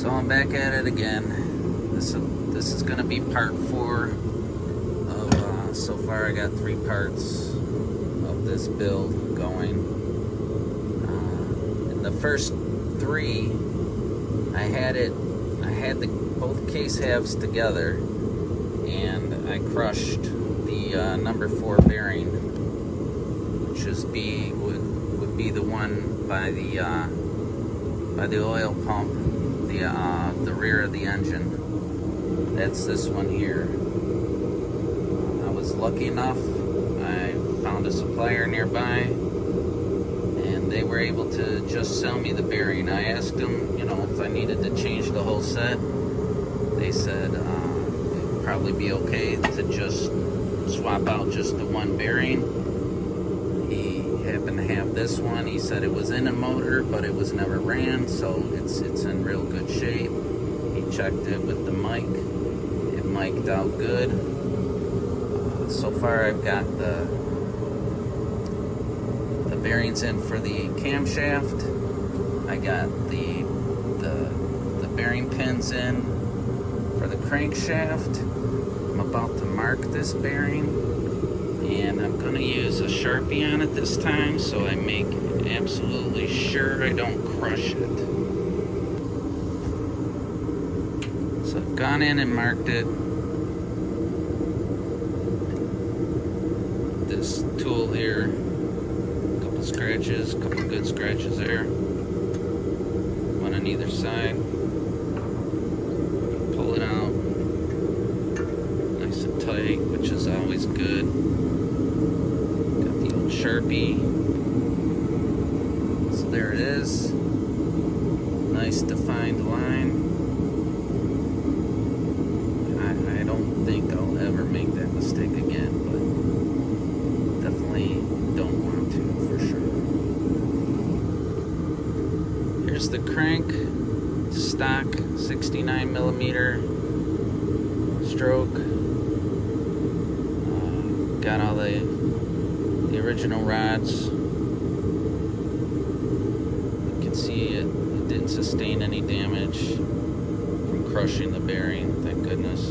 So I'm back at it again. This is going to be part 4 of, so far I got 3 parts of this build going. In the first 3, I had both case halves together, and I crushed the number 4 bearing, which would be the one by the oil pump, the rear of the engine. That's this one here. I was lucky enough, I found a supplier nearby, and they were able to just sell me the bearing. I asked them, if I needed to change the whole set. They said it'd probably be okay to just swap out just the one bearing. He happened to have this one. He said it was in a motor, but it was never ran, so it's in real good shape. He checked it with the mic. It mic'd out good. So far I've got the bearings in for the camshaft. I got the bearing pins in for the crankshaft. I'm about to mark this bearing, and I'm going to use a Sharpie on it this time so I make absolutely sure I don't crush it. So I've gone in and marked it. This tool here, a couple scratches, a couple good scratches there. One on either side. Pull it out. Nice and tight, which is always good. Got the old Sharpie. So there it is. Nice defined line. I don't think I'll ever make that mistake again, but definitely don't want to for sure. Here's the crank, stock 69 millimeter stroke. Got all the original rods. You can see it didn't sustain any damage from crushing the bearing, thank goodness.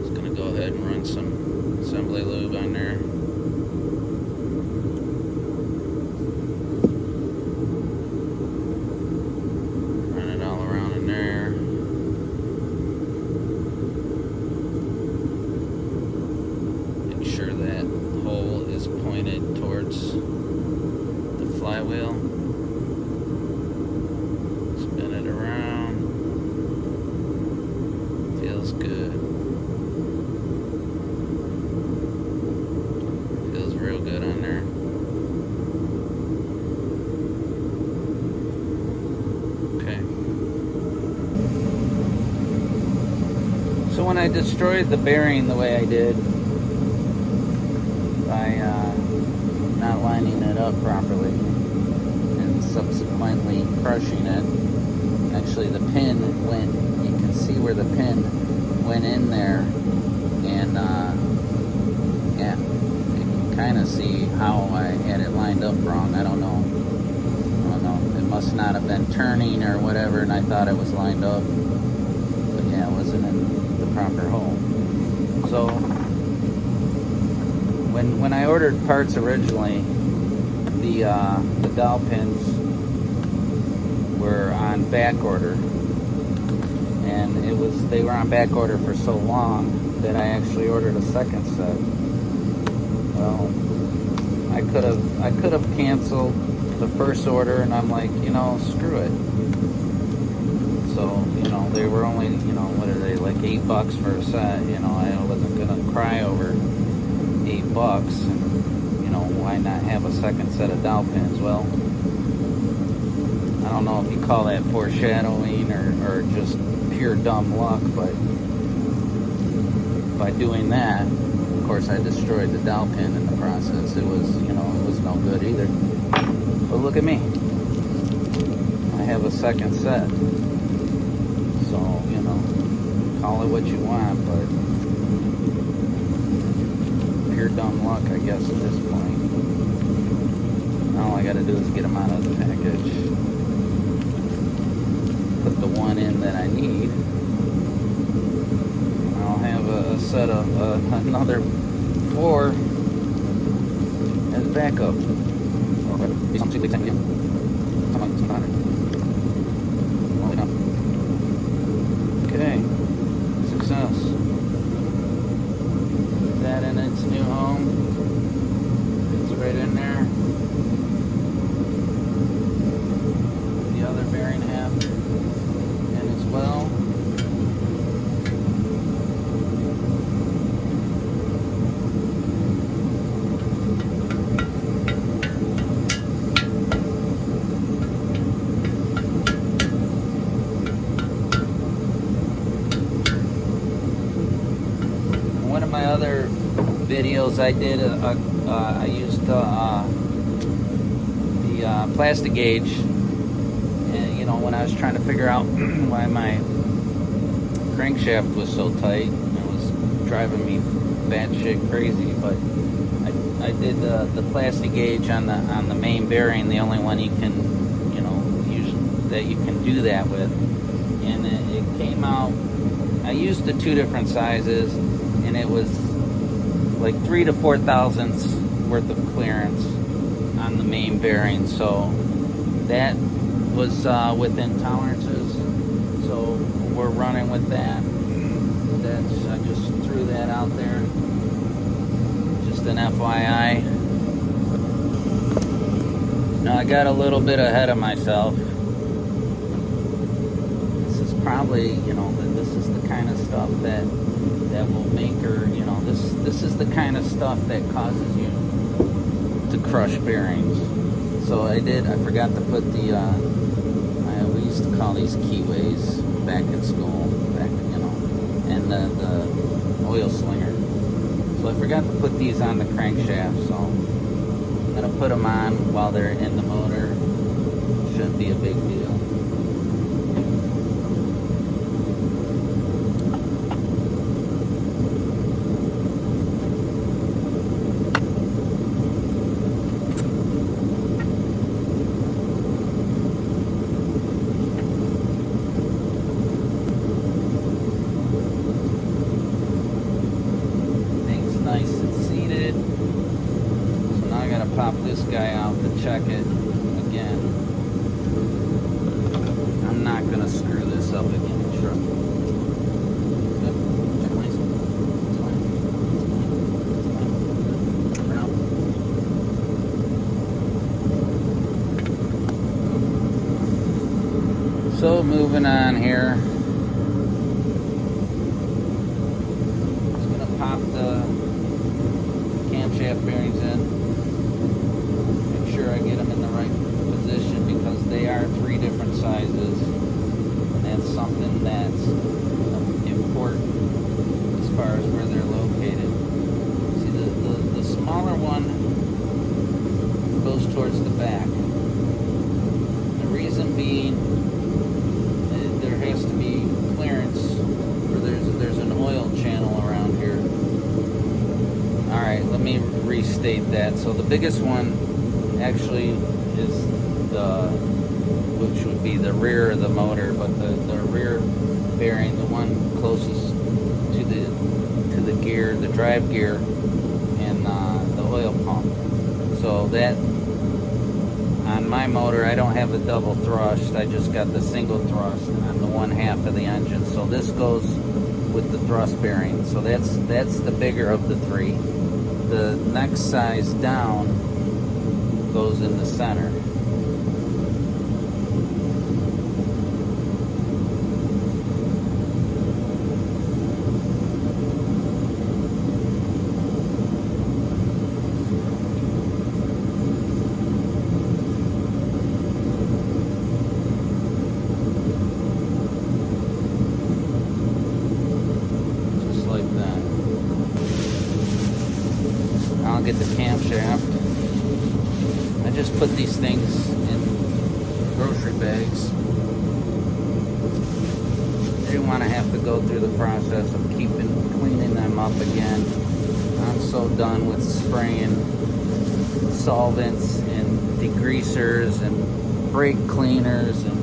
Just gonna go ahead and run some assembly lube on there. Run it all around in there. Make sure that hole is pointed towards the flywheel. Spin it around. Feels good. Feels real good on there. Okay. So when I destroyed the bearing the way I did, by not lining it up properly and subsequently crushing it, actually the pin went, you can see where the pin went in there, and yeah, you can kind of see how I had it lined up wrong. I don't know, it must not have been turning or whatever, and I thought it was lined up, but yeah, it wasn't in the proper hole. So when I ordered parts originally, the dowel pins were on back order, and they were on back order for so long that I actually ordered a second set. Well, I could have canceled the first order, and I'm like, screw it. So they were only, what are they, like $8 for a set. I wasn't gonna cry over $8, and why not have a second set of dowel pins? Well, I don't know if you call that foreshadowing or just pure dumb luck, but by doing that, of course, I destroyed the dowel pin in the process. It was no good either. But look at me, I have a second set. So call it what you want, but pure dumb luck, I guess, at this point. All I gotta do is get them out of the package. Put the one in that I need. I'll have a set of another 4 as backup. Okay, success. That in its new home. It's right in there. The other bearing half in as well. One of my other videos I did, I used the plastic gauge, and you know, when I was trying to figure out why my crankshaft was so tight, it was driving me batshit crazy. But I did the plastic gauge on the main bearing, the only one you can, you know, use that you can do that with, and it came out. I used the 2 different sizes, and it was like 3 to 4 thousandths worth of clearance on the main bearing, so that was within tolerances. So we're running with that. I just threw that out there, just an FYI. Now I got a little bit ahead of myself. This is probably, you know, this is the kind of stuff that will make her, you know, this is the kind of stuff that causes you to crush bearings. So I forgot to put we used to call these keyways back in school, you know, and the oil slinger. So I forgot to put these on the crankshaft, so I'm gonna put them on while they're in the motor. Shouldn't be a big deal. Pop this guy out to check it again. I'm not gonna screw this up again. Sure. So moving on here. Just gonna pop the camshaft bearings in. I get them in the right position, because they are 3 different sizes, and that's something that's important as far as where they're located. See, the smaller one goes towards the back. The reason being, there has to be clearance, for there's an oil channel around here. Alright, let me restate that. So the biggest one actually is which would be the rear of the motor, but the rear bearing, the one closest to the gear, the drive gear, and the oil pump. So that, on my motor, I don't have the double thrust, I just got the single thrust on the 1/2 of the engine. So this goes with the thrust bearing. So that's the bigger of the 3. The next size down goes in the center. Just like that. I'll get the camshaft. I just put these things in grocery bags. I didn't want to have to go through the process of cleaning them up again. I'm so done with spraying solvents and degreasers and brake cleaners, and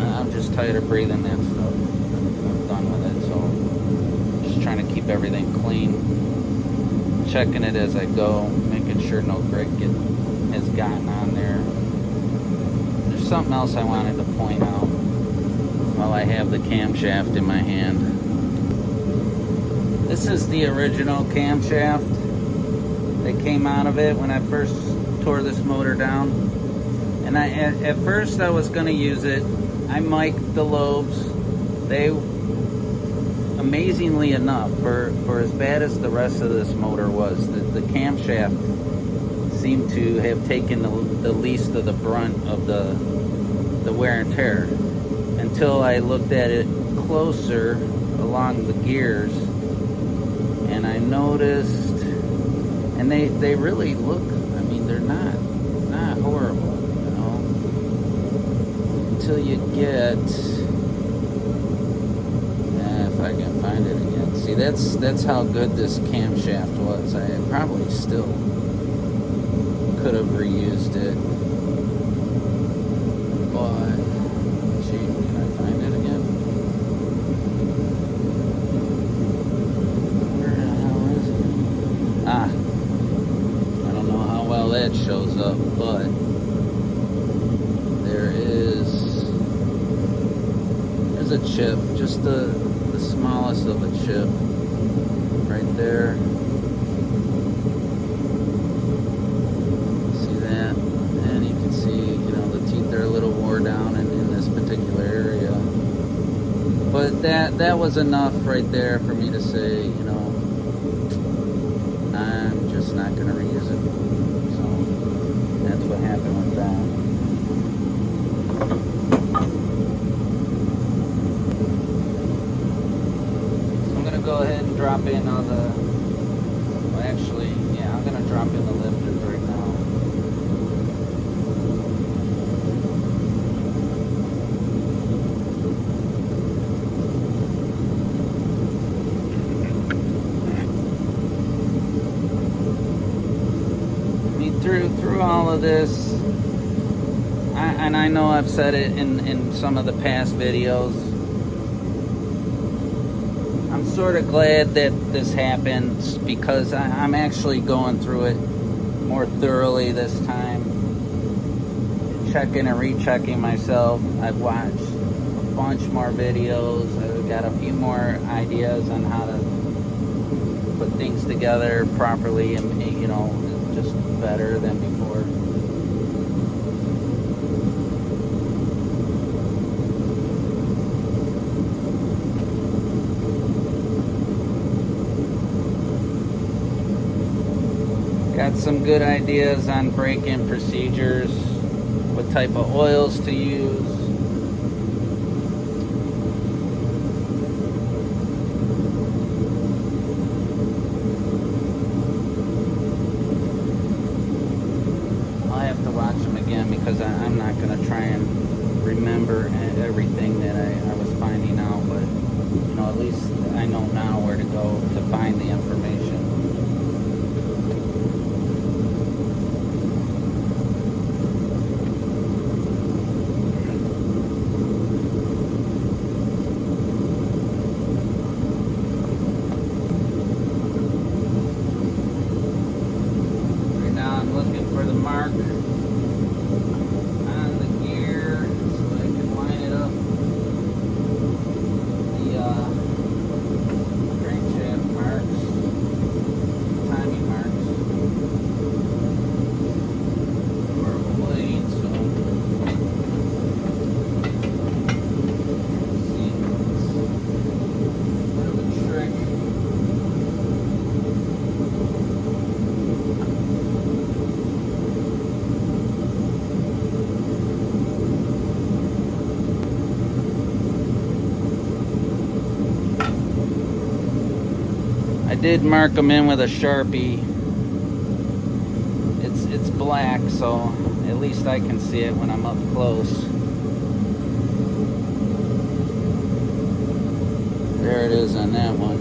I'm just tired of breathing that stuff. I'm done with it, so just trying to keep everything clean. Checking it as I go, making sure no grit has gotten on there. There's something else I wanted to point out while I have the camshaft in my hand. This is the original camshaft that came out of it when I first tore this motor down. And at first I was going to use it. I mic'd the lobes. They, amazingly enough, for as bad as the rest of this motor was, the camshaft seemed to have taken the least of the brunt of the wear and tear, until I looked at it closer along the gears, and I noticed, and they really look, I mean, they're not horrible, you know, until you get, if I can find it again. See, that's how good this camshaft was. I probably still could have reused it, but gee, can I find it again? Where the hell is it? I don't know how well that shows up, but there's a chip, just the smallest of a chip right there. See that? And you can see, you know, the teeth are a little wore down in this particular area. But that was enough right there for me to say, you know, I'm just not going to reuse it. So that's what happened with that. Go ahead and drop in all the, well, actually, yeah, I'm going to drop in the lifters right now. I mean, through all of this, and I know I've said it in some of the past videos, I'm sort of glad that this happens, because I'm actually going through it more thoroughly this time, checking and rechecking myself. I've watched a bunch more videos. I've got a few more ideas on how to put things together properly and, you know, just better than before. Got some good ideas on break-in procedures, what type of oils to use. I'll have to watch them again, because I'm not going to try and remember everything that I was finding out, but you know, at least I know now where to go to find the information. Mark on the gear so I can line it up. The crankshaft marks, timing marks for a blade. So see, it's a bit of a trick. I did mark them in with a Sharpie. It's black, so at least I can see it when I'm up close. There it is on that one.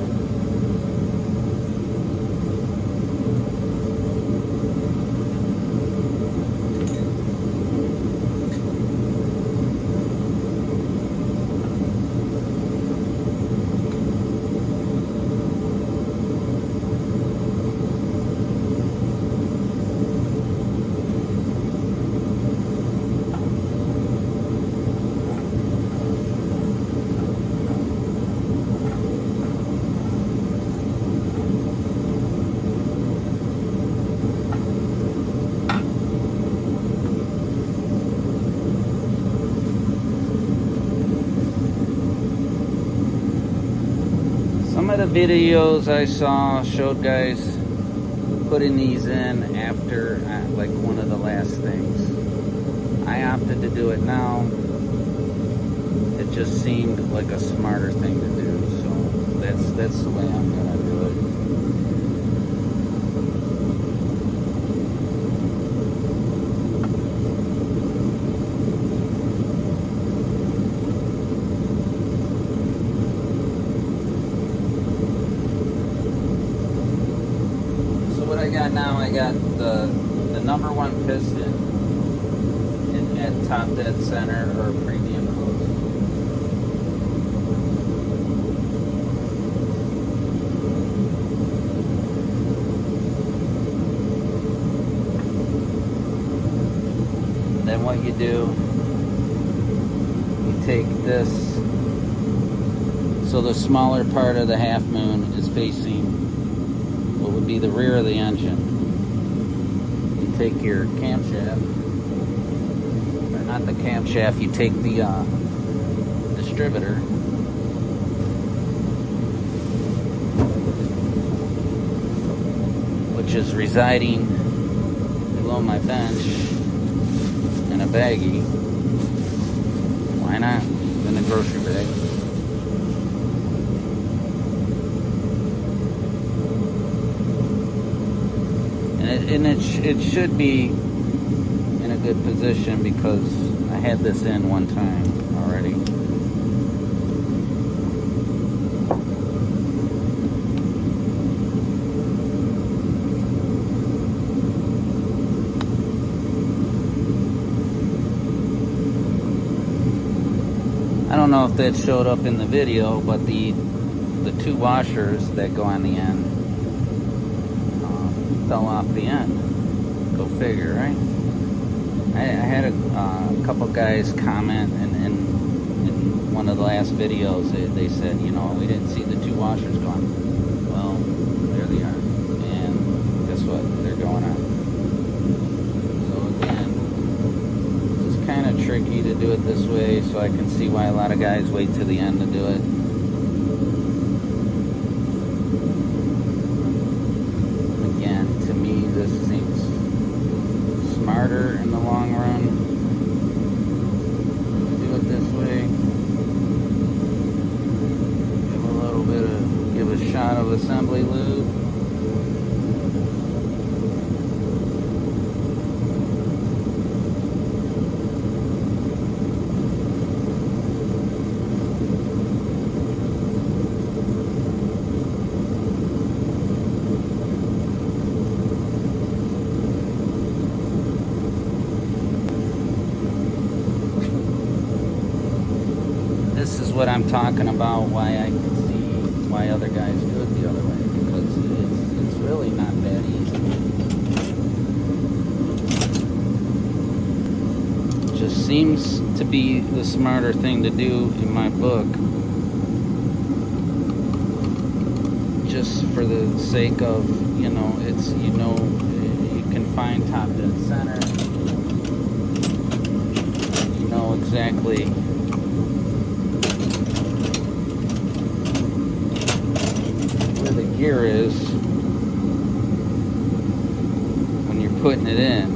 of the videos I saw showed guys putting these in after like one of the last things. I opted to do it now. It just seemed like a smarter thing to do, so that's the way I'm gonna do it. Now I got the number one piston at top dead center or premium hose. Then what you do, you take this, so the smaller part of the half moon is facing what would be the rear of the engine. You take your camshaft, or not the camshaft, you take the distributor, which is residing below my bench in a baggie. Why not? In a grocery bag. And it should be in a good position because I had this in one time already. I don't know if that showed up in the video, but the two washers that go on the end fell off the end. Go figure, right? I had a couple guys comment in one of the last videos. They said, you know, we didn't see the two washers gone. Well, there they are. And guess what? They're going on. So again, it's kind of tricky to do it this way, so I can see why a lot of guys wait to the end to do it. This seems smarter in the long run. Do it this way. Give a shot of assembly lube. This is what I'm talking about, why I can see why other guys do it the other way, because it's really not that easy. It just seems to be the smarter thing to do in my book, just for the sake of, you know, you can find top dead center, you know exactly the gear is when you're putting it in.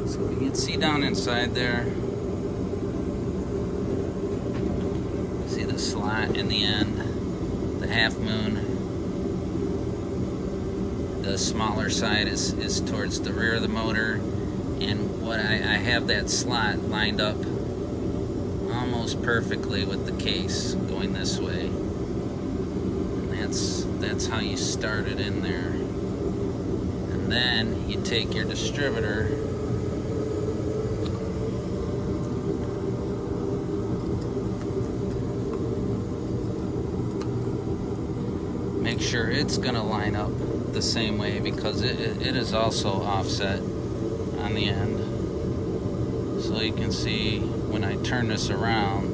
So you can see down inside there. The slot in the end, the half moon, the smaller side is towards the rear of the motor, and what I have that slot lined up almost perfectly with the case going this way, and that's how you start it in there. And then you take your distributor, make sure it's gonna line up the same way, because it is also offset on the end. So you can see when I turn this around,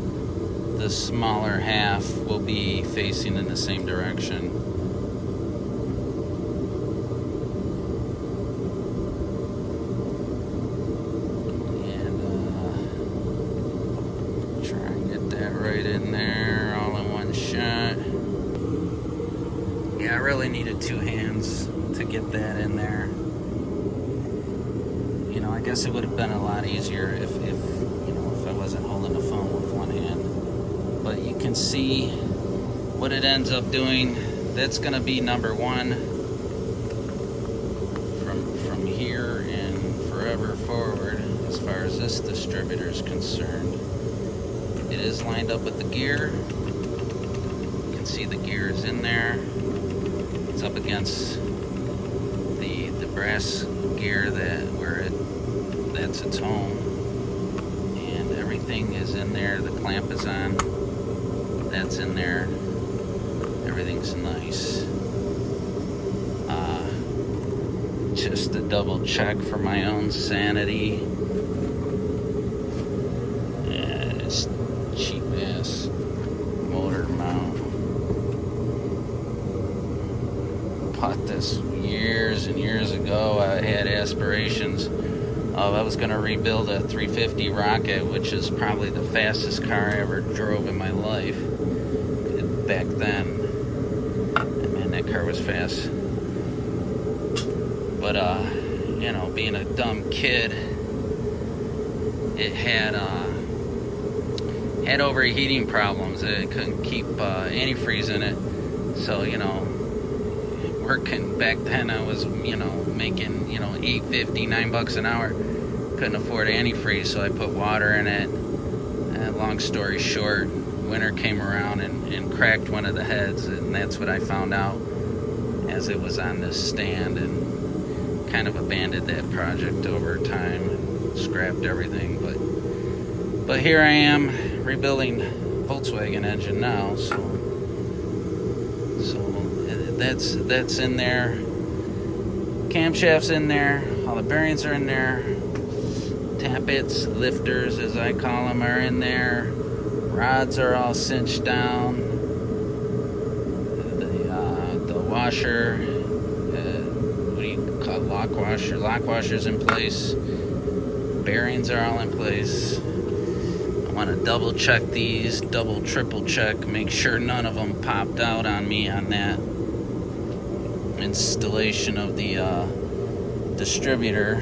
the smaller half will be facing in the same direction. And try and get that right in there, all in one shot. Yeah, I really needed two hands to get that in there. You know, I guess it would have been a lot easier if I wasn't holding the phone with one hand. But you can see what it ends up doing. That's going to be number one from here and forever forward as far as this distributor is concerned. It is lined up with the gear. You can see the gear is in there. It's up against the brass gear that's its home, and everything is in there. The clamp is on. That's in there. Everything's nice. Just a double check for my own sanity. Yeah, it's cheap ass motor mount. Bought this years and years ago. I had aspirations of I was going to rebuild a 350 Rocket, which is probably the fastest car I ever drove in my life back then. And man, that car was fast. But you know, being a dumb kid, it had overheating problems. It couldn't keep antifreeze in it. So, you know, working back then, I was, you know, making, you know, $8.50, $9 an hour. Couldn't afford antifreeze, so I put water in it. And long story short, winter came around and cracked one of the heads, and that's what I found out as it was on this stand, and kind of abandoned that project over time and scrapped everything. But here I am rebuilding Volkswagen engine now, so that's in there. Camshaft's in there. All the bearings are in there. Tappets, lifters, as I call them, are in there. Rods are all cinched down. The washer, what do you call it? Lock washer's in place. Bearings are all in place. I want to double check these, triple check, make sure none of them popped out on me on that installation of the distributor.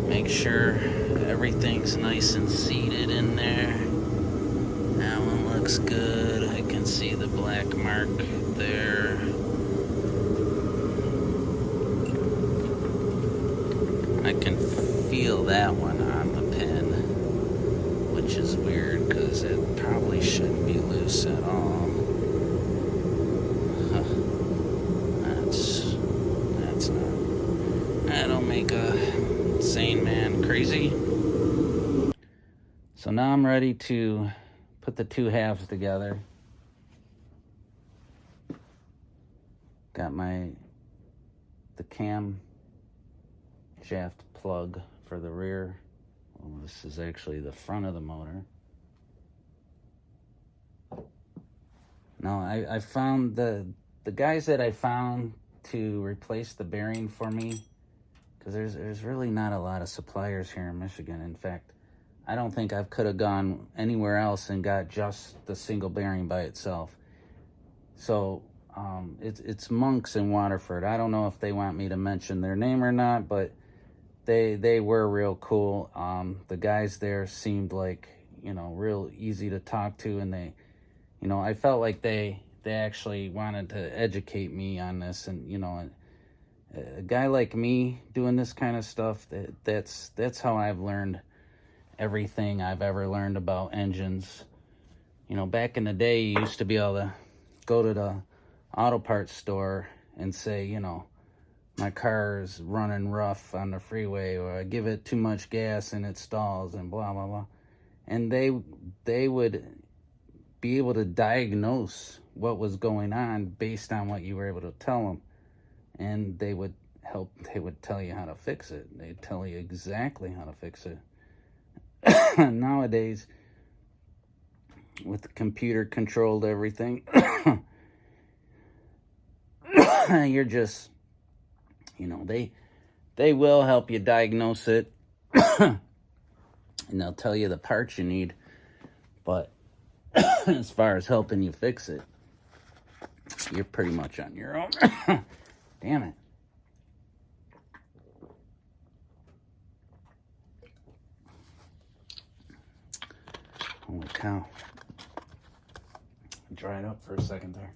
Make sure everything's nice and seated in there. That one looks good. I can see the black mark there. I can feel that one on the pin, which is weird because it probably shouldn't be loose at all. That's not. That'll make a sane man crazy. So now I'm ready to put the two halves together. Got the camshaft plug for the rear. Well, this is actually the front of the motor. Now I found the guys that I found to replace the bearing for me, because there's really not a lot of suppliers here in Michigan. In fact, I don't think I could have gone anywhere else and got just the single bearing by itself. So it's Monks in Waterford. I don't know if they want me to mention their name or not, but they were real cool. The guys there seemed like, you know, real easy to talk to, and they, you know, I felt like they actually wanted to educate me on this. And, you know, a guy like me doing this kind of stuff, that's how I've learned everything I've ever learned about engines. You know, back in the day, you used to be able to go to the auto parts store and say, you know, my car is running rough on the freeway, or I give it too much gas and it stalls, and blah, blah, blah. And they would be able to diagnose what was going on based on what you were able to tell them. And they would tell you how to fix it. They'd tell you exactly how to fix it. Nowadays, with the computer controlled everything. You're just, you know, they will help you diagnose it, and they'll tell you the parts you need, but as far as helping you fix it, you're pretty much on your own. Damn it. Holy cow. Dried up for a second there.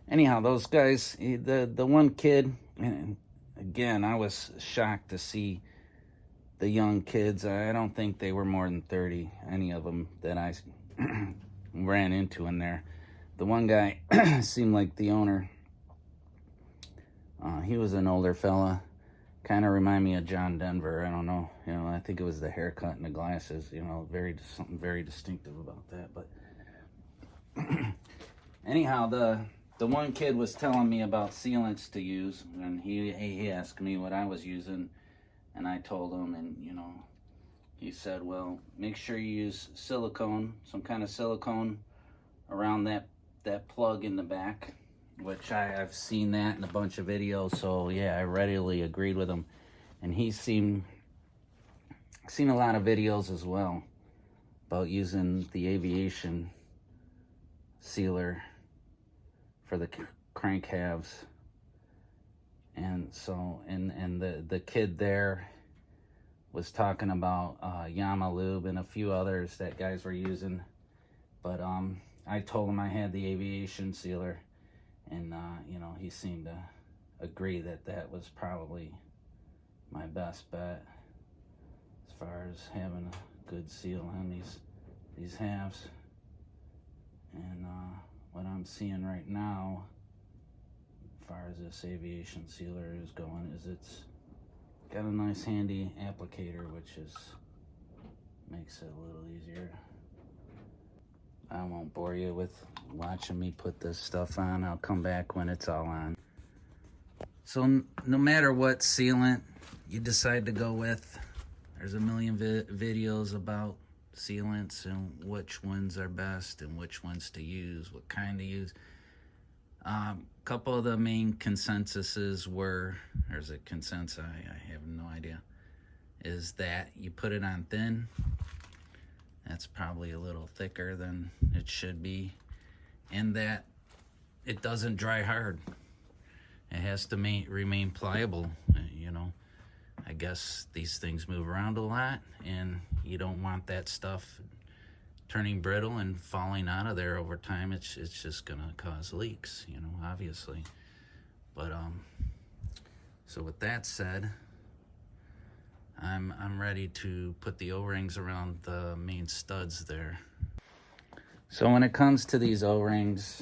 Anyhow, those guys, the one kid, and again, I was shocked to see the young kids. I don't think they were more than 30, any of them that I ran into in there. The one guy seemed like the owner. He was an older fella. Kind of remind me of John Denver. I don't know. You know, I think it was the haircut and the glasses. You know, something very distinctive about that. But anyhow, the one kid was telling me about sealants to use, and he asked me what I was using, and I told him, and you know, he said, well, make sure you use silicone, some kind of silicone around that plug in the back, which I've seen that in a bunch of videos, so yeah, I readily agreed with him. And he's seen a lot of videos as well about using the aviation sealer for the crank halves. And so, and the kid there was talking about Yama Lube and a few others that guys were using. But I told him I had the aviation sealer, and you know, he seemed to agree that that was probably my best bet as far as having a good seal on these halves. And what I'm seeing right now, as far as this aviation sealer is going, is it's got a nice handy applicator, which makes it a little easier. I won't bore you with watching me put this stuff on. I'll come back when it's all on. So no matter what sealant you decide to go with, there's a million videos about sealants and which ones are best and which ones to use, what kind to use. Couple of the main consensuses were, there's a consensus, I have no idea, is that you put it on thin. That's probably a little thicker than it should be, and that it doesn't dry hard. It has to remain pliable. You know, I guess these things move around a lot, and you don't want that stuff turning brittle and falling out of there over time. It's just gonna cause leaks, you know, obviously. But so with that said, I'm ready to put the O-rings around the main studs there. So when it comes to these O-rings,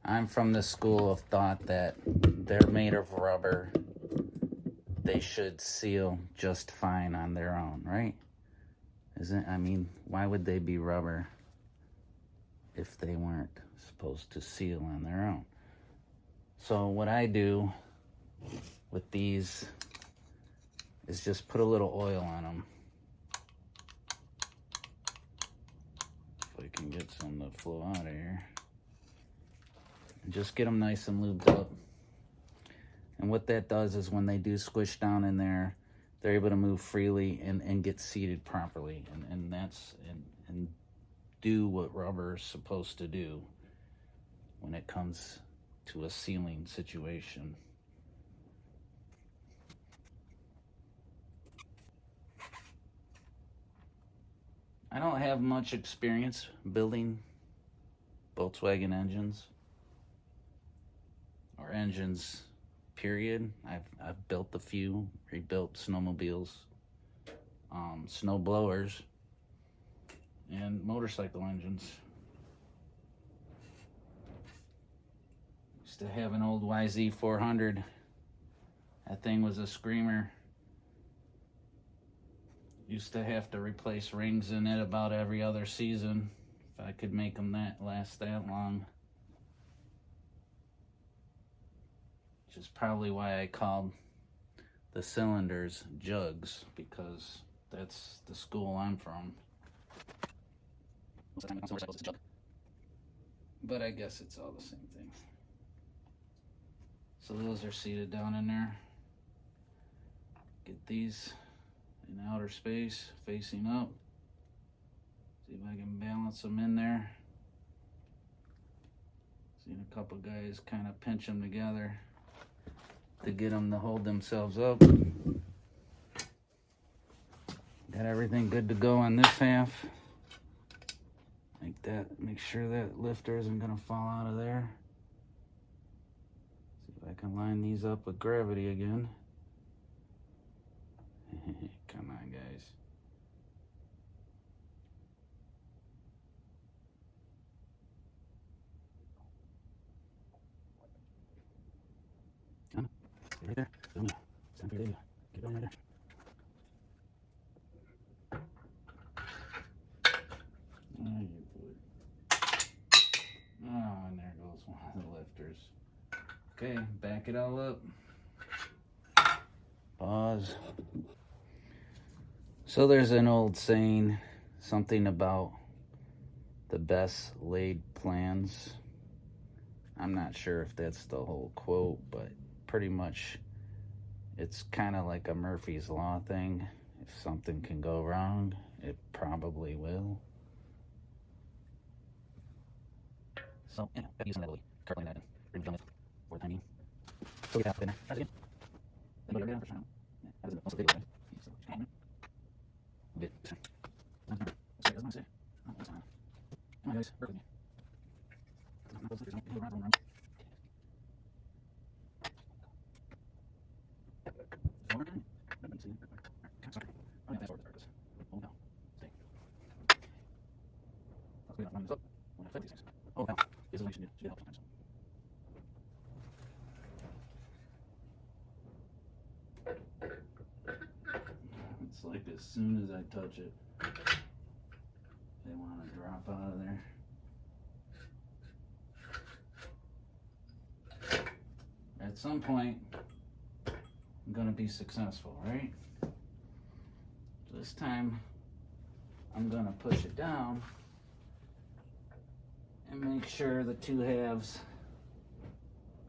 I'm from the school of thought that they're made of rubber. They should seal just fine on their own, right? I mean, why would they be rubber if they weren't supposed to seal on their own? So what I do with these is just put a little oil on them. If I can get some to flow out of here. And just get them nice and lubed up. And what that does is when they do squish down in there, they're able to move freely and get seated properly. And that's and do what rubber is supposed to do when it comes to a sealing situation. I don't have much experience building Volkswagen engines or engines, period. I've built a few, rebuilt snowmobiles, snow blowers, and motorcycle engines. Used to have an old YZ400. That thing was a screamer. Used to have to replace rings in it about every other season if I could make them last that long. Which is probably why I called the cylinders jugs, because That's the school I'm from. But I guess it's all the same thing. So those are seated down in there. Get these in outer space, facing up. See if I can balance them in there. Seen a couple guys kind of pinch them together to get them to hold themselves up. Got everything good to go on this half. Like that, make sure that lifter isn't gonna fall out of there. See if I can line these up with gravity again. Come on, guys. Come on, stay right there. Come on, stand for your debut. Keep going right there. Oh, you boy. Oh, and there goes one of the lifters. Okay, back it all up. Pause. So there's an old saying, something about the best laid plans. I'm not sure if that's the whole quote, but pretty much it's kind of like a Murphy's Law thing. If something can go wrong, it probably will. So, yeah, I'm using that really curling that in. Bring it for the timing. So we have in there. Try it again. Anybody already on for yeah, that is most of the video, right? So, okay. Good. Sorry, doesn't say. Oh, that's on. Come on, guys, work with me. Not those lifters, don't go around, around. Forward, right? Let me see. Sorry. Oh, yeah, fast forward, there it is. Hold down. Stay. Let's go run this up. We're gonna flip these things. Oh, wow. This is what you should do. Should be helpful sometimes. It's like as soon as I touch it, they want to drop out of there. At some point, I'm going to be successful, right? This time, I'm going to push it down and make sure the two halves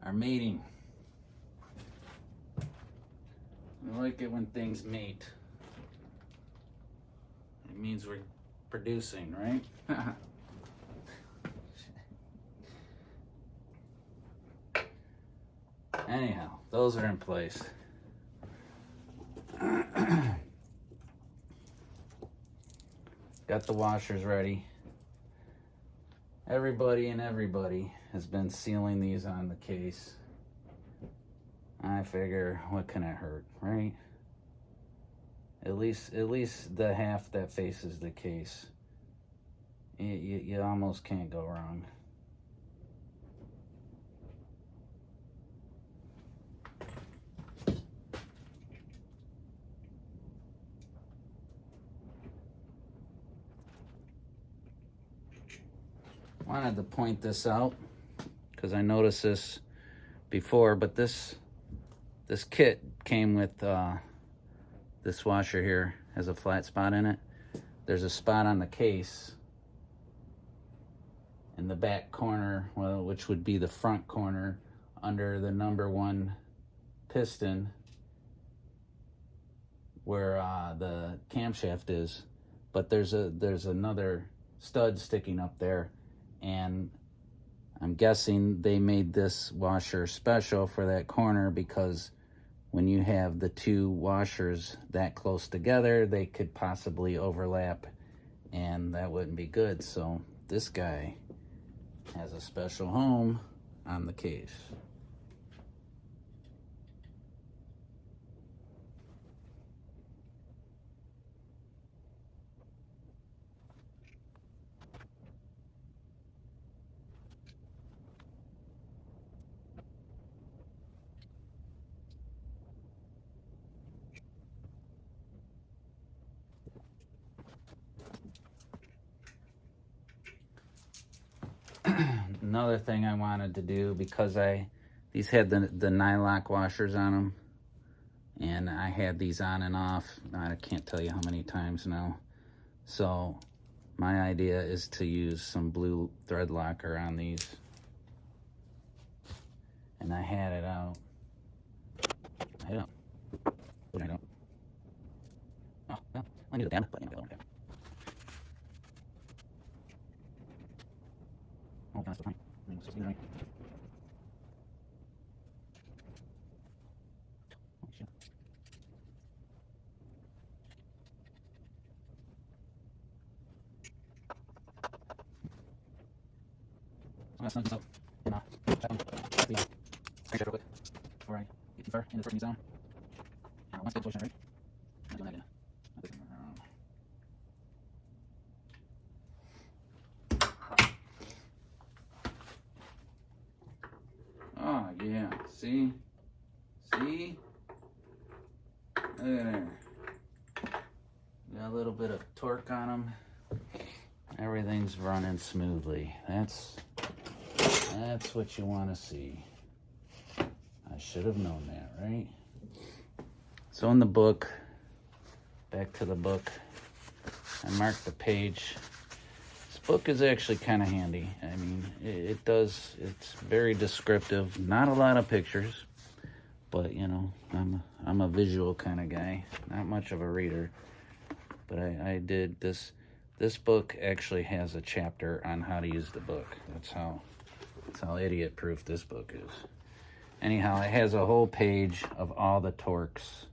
are mating. I like it when things mate. It means we're producing, right? Anyhow, those are in place. Got the washers ready. Everybody has been sealing these on the case. I figure, what can it hurt, right? At least the half that faces the case. You almost can't go wrong. Wanted to point this out because I noticed this before, but this kit came with this washer here has a flat spot in it. There's a spot on the case in the back corner, well, which would be the front corner under the #1 piston where the camshaft is, but there's another stud sticking up there, and I'm guessing they made this washer special for that corner because when you have the two washers that close together, they could possibly overlap, and that wouldn't be good. So this guy has a special home on the case. Another thing I wanted to do, because these had the nylock washers on them, and I had these on and off. I can't tell you how many times now. So my idea is to use some blue thread locker on these. And I had it out. I don't. Oh, well, I knew the damn it, but you know, okay. Oh, that's the point. I mean, it's supposed to be right. Oh, shit. I'm gonna snug this up and check on the crankshaft real quick before I get too far into the first zone. Once I get the position right, I'm doing that again. Oh yeah, see? See? Look at there. Got a little bit of torque on them. Everything's running smoothly. That's what you want to see. I should have known that, right? So in the book, back to the book, I marked the page. This book is actually kind of handy. I mean, it's very descriptive. Not a lot of pictures, but you know, I'm a visual kind of guy. Not much of a reader, but I did this. This book actually has a chapter on how to use the book. That's how idiot-proof this book is. Anyhow, it has a whole page of all the torques.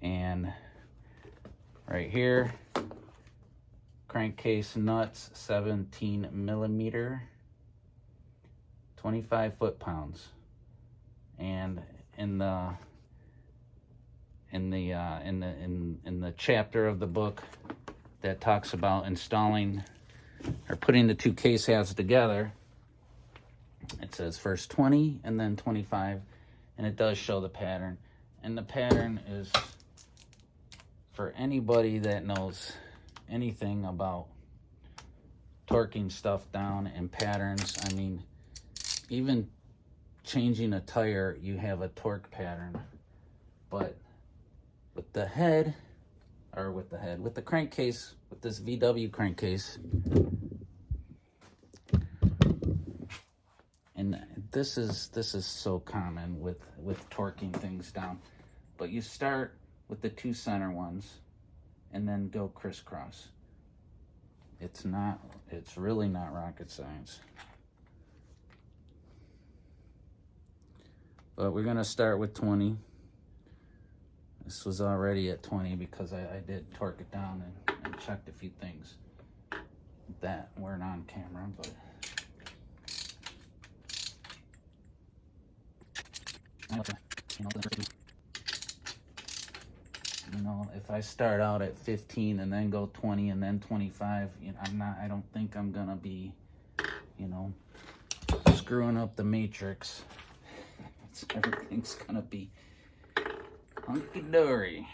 And right here, crankcase nuts, 17 millimeter, 25 foot-pounds. And in the chapter of the book that talks about installing or putting the two case halves together, it says first 20 and then 25, and it does show the pattern. And the pattern is, for anybody that knows anything about torquing stuff down and patterns, I mean, even changing a tire, you have a torque pattern. But with the head, or with the crankcase, with this VW crankcase, and this is so common with torquing things down, but you start with the two center ones and then go crisscross. It's really not rocket science. But we're gonna start with 20. This was already at 20 because I did torque it down and checked a few things that weren't on camera, but you know, if I start out at 15 and then go 20 and then 25, you know, I don't think I'm gonna be, you know, screwing up the matrix. Everything's gonna be hunky-dory.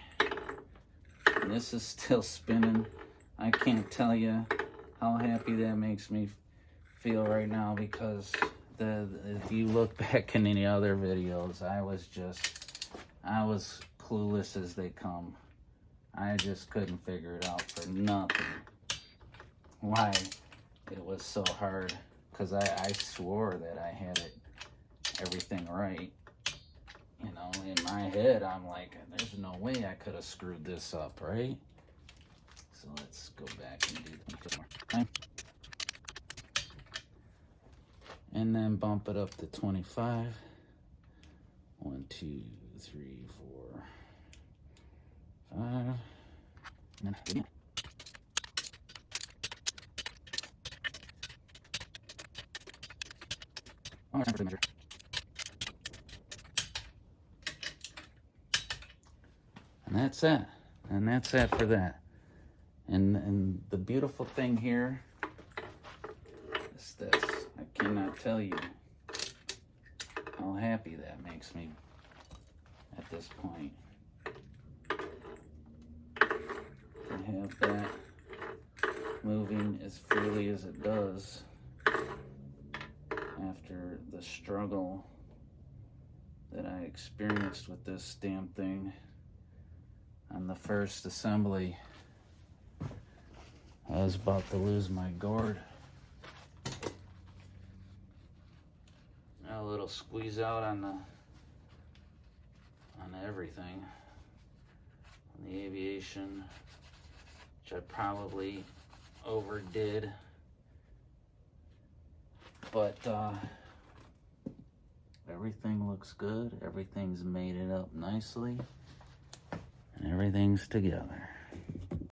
And this is still spinning. I can't tell you how happy that makes me feel right now, because if you look back in any other videos, I was clueless as they come. I just couldn't figure it out for nothing. Why it was so hard, because I swore that I had everything right. You know, in my head, I'm like, there's no way I could have screwed this up, right? So let's go back and do that more. Okay. And then bump it up to 25. 1, 2, 3, 4, 5. And then again. One more time for the measure. And that's it. And that's it for that. And the beautiful thing here is this. I cannot tell you how happy that makes me at this point. To have that moving as freely as it does after the struggle that I experienced with this damn thing on the first assembly. I was about to lose my gourd. A little squeeze out on everything. On the aviation, which I probably overdid. But everything looks good. Everything's made it up nicely. And everything's together.